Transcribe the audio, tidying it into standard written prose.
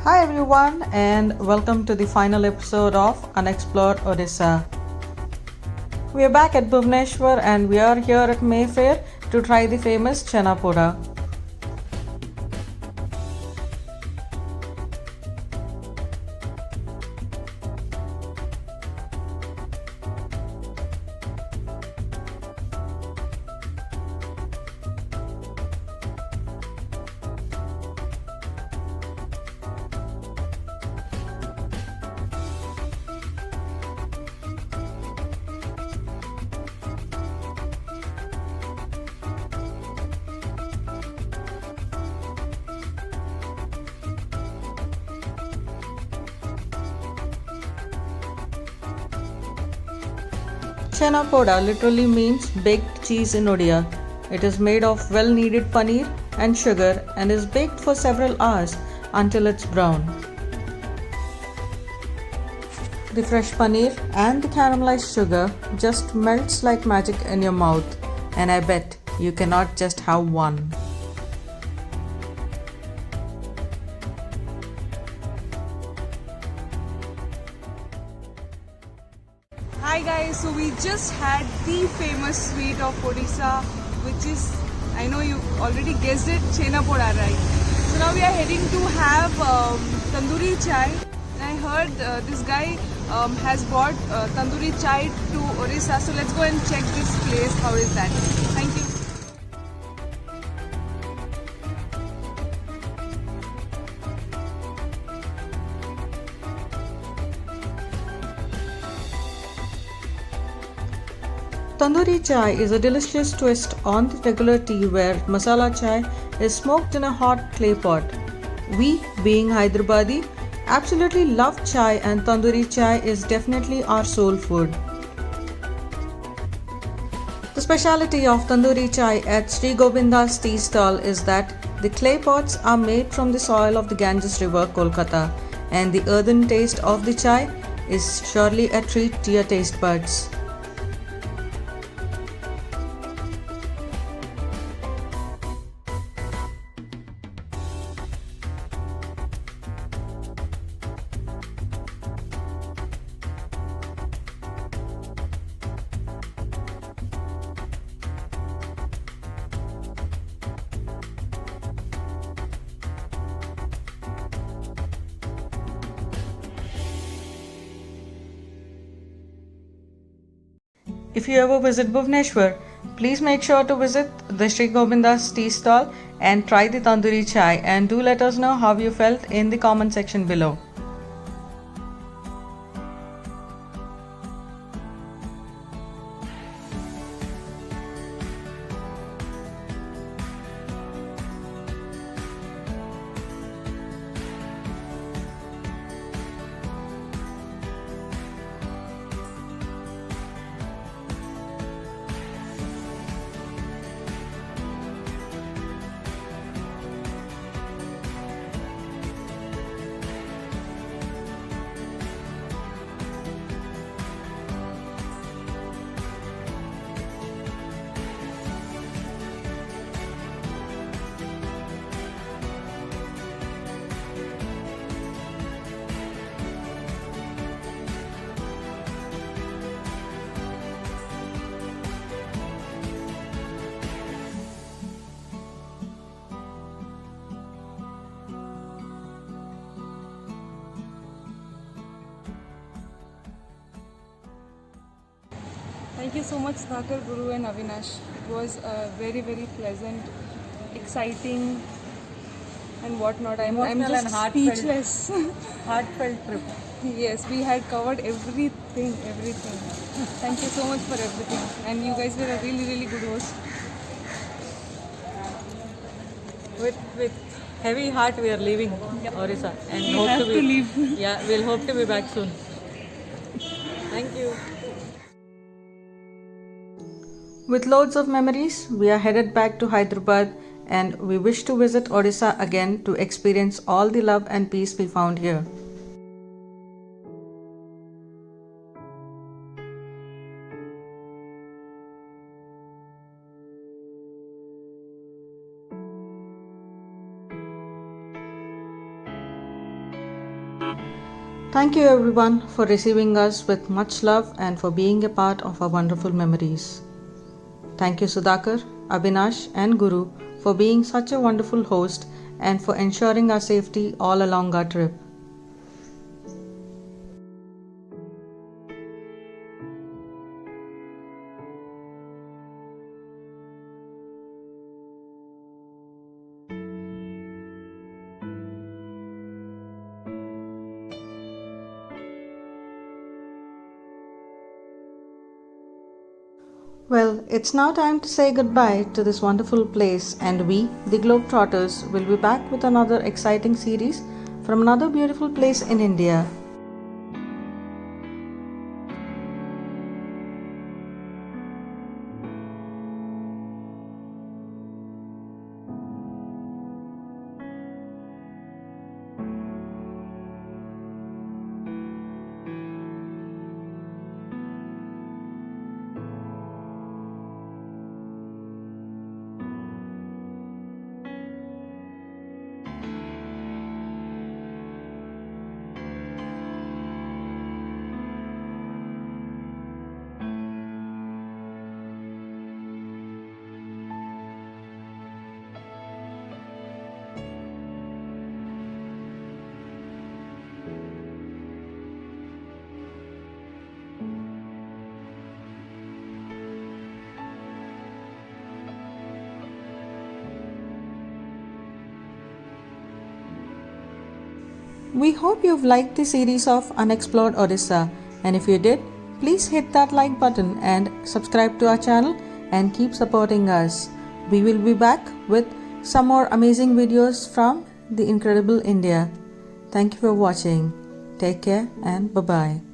Hi everyone, and welcome to the final episode of Unexplored Odisha. We are back at Bhubaneswar and we are here at Mayfair to try the famous Chena Poda. Chena Poda literally means baked cheese in Odia. It is made of well kneaded paneer and sugar and is baked for several hours until it's brown. The fresh paneer and the caramelized sugar just melts like magic in your mouth, and I bet you cannot just have one. Hi guys, so we just had the famous sweet of Odisha, which is, I know you already guessed it, Chena Poda, right? So now we are heading to have tandoori chai. And I heard this guy has brought tandoori chai to Odisha, so let's go and check this place. How is that? Thank you. Tandoori chai is a delicious twist on the regular tea where masala chai is smoked in a hot clay pot. We, being Hyderabadi, absolutely love chai and tandoori chai is definitely our soul food. The speciality of tandoori chai at Sri Govinda's tea stall is that the clay pots are made from the soil of the Ganges River, Kolkata, and the earthen taste of the chai is surely a treat to your taste buds. If you ever visit Bhubaneswar, please make sure to visit the Sri Govinda's tea stall and try the tandoori chai, and do let us know how you felt in the comment section below. Thank you so much, Thakar, Guru and Avinash. It was very pleasant, exciting and whatnot. I'm Emotional just and heartfelt. speechless. Heartfelt trip. Yes, we had covered everything. Thank you so much for everything. And you guys were a really good host. With heavy heart, we are leaving Orissa and We have to leave. Yeah, we'll hope to be back soon. Thank you. With loads of memories, we are headed back to Hyderabad and we wish to visit Odisha again to experience all the love and peace we found here. Thank you everyone for receiving us with much love and for being a part of our wonderful memories. Thank you Sudhakar, Abhinash and Guru for being such a wonderful host and for ensuring our safety all along our trip. Well, it's now time to say goodbye to this wonderful place, and we, the Globetrotters, will be back with another exciting series from another beautiful place in India. We hope you've liked the series of Unexplored Odisha, and if you did, please hit that like button and subscribe to our channel and keep supporting us. We will be back with some more amazing videos from the incredible India. Thank you for watching. Take care and bye-bye.